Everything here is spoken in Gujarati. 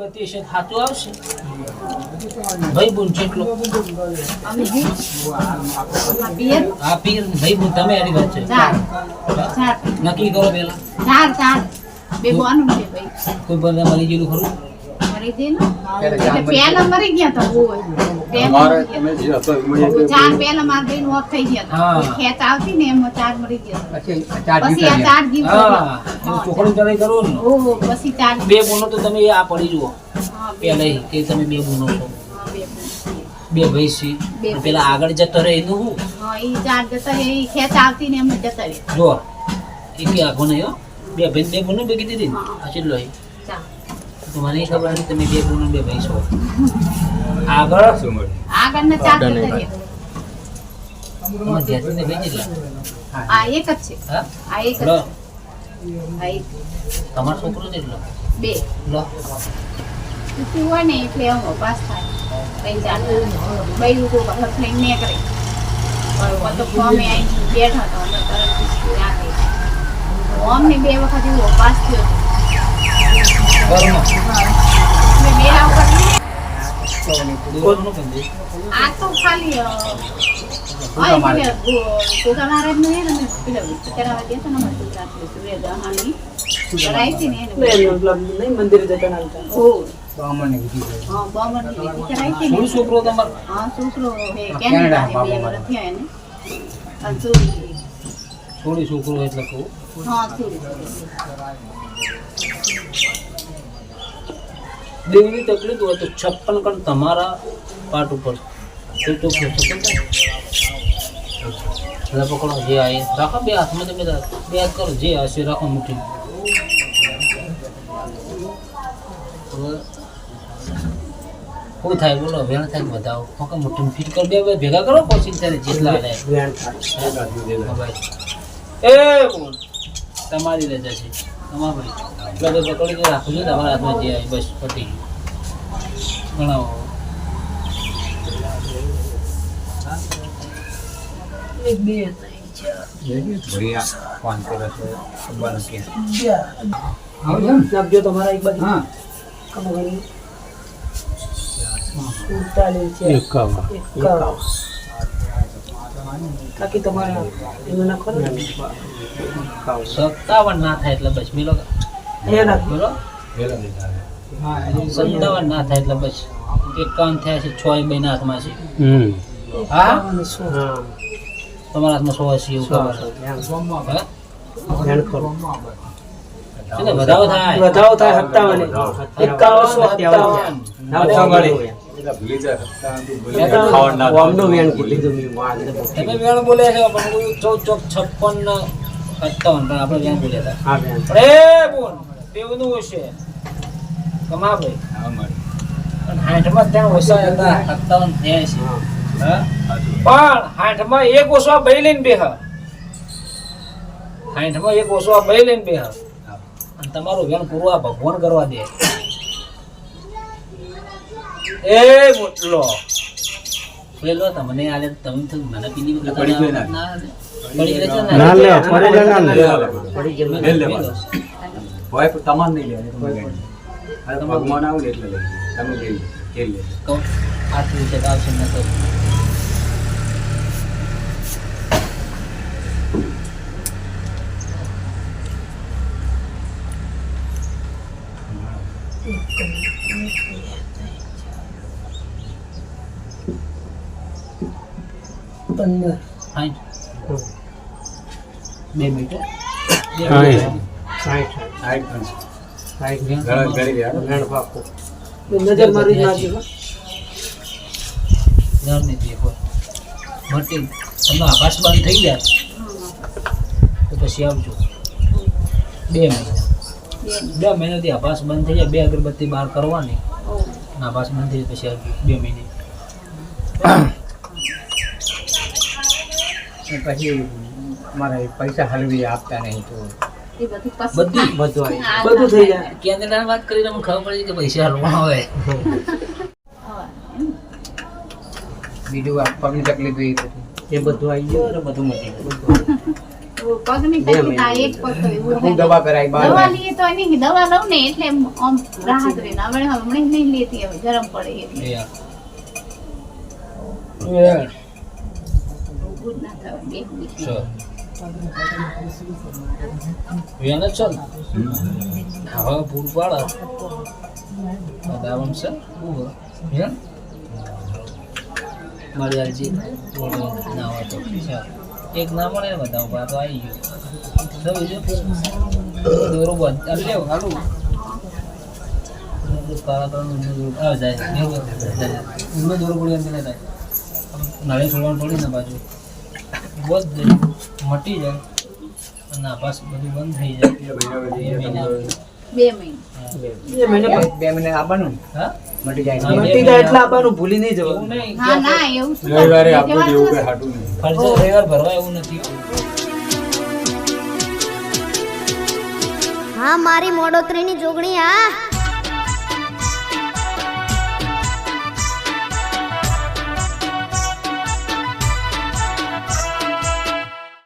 અગરબત્તી છે થાતું આવશે ભાઈ બોન કેટલો આ પીર ભાઈ બોન તમે આની વાત છે નક્કી કરો પેલા ચાર બે બોન છે ભાઈ કોઈ બંને મરી ગયેલું ખરું મરી ગયેલું એટલે પેલા મરી ગયા તો ચાર પેલા માર બેન ઓફ થઈ ગયા તો ખેત આવતી ને એમાં ચાર મરી ગયા પછી આ ચાર જીવ છોકરું ચડાઈ કરો ને ઓહો પછી ચાર બે બોનો તો તમે આ પડી જુઓ પેલા કે તમે બે બોનો છો બે ભાઈ છે પેલા આગળ જતો રહે એનું હું હા ઈ ચાર જતો રહે ઈ ખેત આવતી ને એમાં જતો રહે જો એ કે આખો નહીં હો બે ભાઈ બે બોનો બે કીધી હતી આ કેટલો હે તો મને ખબર નથી તમે બે બોનો બે ભાઈ છો આગળ આગળના ચાર જતો રહે તમારે ધ્યાનને બે કેટલા આ એક જ છે હા આ એક જ લો આ એક તમારો છોકરો કેટલો બે લો તું હોય ને એટલે હું પાસ થાય કઈ ચાર બે લોકો વખત લઈને ને કરે તો ફોર્મે આવી બેઠા તો અમે તરત સ્કૂલ આવી અમને બે વખત એવો પાસ થયો મેં મેળા ઉપર આ તો ખાલી ગોગા મહારાજ નું એને પેલા કરાવવા ગયા હતા ને ગુજરાત સૂર્ય દહાની કરાઈ હતી ને એને મંદિર જતા ના ઓ બામણને કીધી હા બામણ ની વિધિ કરાઈ હતી ને છોકરો તમારો હા છોકરો હે કેનેડા હે બે વર્ષ થયા એને અને છોડી થોડી છોકરો એટલે કહું હા છોડી દેવની તકલીફ હોય તો 56 કણ તમારા પાટ ઉપર તો પકડો જે આવે રાખો બે હાથમાં તમે બે હાથ કરો જે હશે રાખો મુઠ્ઠી શું થાય બોલો વેણ થાય બતાવો ફોકા મુઠ્ઠી ફિટ કરી દે ભેગા કરો પછી ત્યારે જેટલા આવે એ બોલ તમારી રજા છે તમારા ભાઈ એટલે પકડી રાખું છું તમારા હાથમાં જે આવે બસ પતી ગણાવો એક બે તમારા એક બાજુ હા બાકી તમારા એમાં નાખો ને 57 ના થાય એટલે બસ મેલો એ નાખો બોલો 57 ના થાય એટલે બસ 51 થયા છે 6 બે ના હાથમાં છે હા તમારા હાથમાં 100 છે એવું ખબર ધ્યાન કરો એટલે વધાવો થાય 57 તમે વેણ બોલ્યા છો પણ 14 56 57 પણ આપણે વેણ બોલ્યા હતા એ બોલ તેવું હશે કમા ભાઈ પણ 60 માં ત્યાં ઓછા હતા 57 થયા છે હા પણ 60 માં એક ઓછા બે લઈને બેહ 60 માં એક ઓછા બે લઈને બેહ અને તમારું વેણ પૂરું આ ભગવાન કરવા દે એ મોટલો પેલો તમને આલે તમે તો મને પીની પડી ગયો ના પડી ગયો ના લે પડી ગયો લે ભાઈ તમાર નહીં લે તમે આ તમાર ભગવાન આવું એટલે લે તમે લે તો આ તું છે આવશે ન તો પંદર બે મિનિટ નજર મારી નાખજો તમે આકાશ બંધ થઈ જાય તો પછી આવજો 2 મહિનાથી આભાસ બંધ થઈ જાય 2 અગરબત્તી બહાર કરવાની આભાસ બંધ થઈ જાય પછી આવજો 2 મહિને પછી મારે પૈસા હલવી આપતા નહીં તો બધું થઈ જાય કેનેડાની વાત કરીને મને ખબર પડી કે પૈસા હલવા હોય બીજું પગની તકલીફ એ એ બધું આવી ગયું બધું મટી ગયું પગની તકલીફ આ એક પગ તો એવું હું થાય. દવા કરાવી દવા બાર લઈએ તો એની દવા લઉં ને એટલે આમ રાહત રહે ને હમણાં નહીં લેતી હવે ગરમ પડે એટલે એ આ. ઊભું જ ના થવાય, બેસવું જ. ચલ વેને ચલ હવે પૂર પાડ બતાવમ છે વેન મારી આજી ના હોય તો ચાલ એક ના મળે ને બતાવો બા તો આવી ગયો જો બીજું દોરો બંધ આ લેવ હાલું કાળા કલરનું આ જાય ઉનો દોરો પડી અંદર થાય નાળી છોડવાનું પડી ને બાજુ બહુ જ મટી જાય અને આ પાસ બધું બંધ થઈ જાય 2 મહિના. 2 મહિને 2 મહિને આવવાનું હા મટી જાય હા, મટી જાય એટલે આપવાનું ભૂલી નહીં એવું જવાનું. નહીં હા ના એવું શું રવિવારે કરવું? આપવું જવાનું એવું કઈ હશે. હાટું નહીં. ખર્ચો રવિવાર ભરવા એવું નથી હા મારી મોડોતરીની જોગણી આ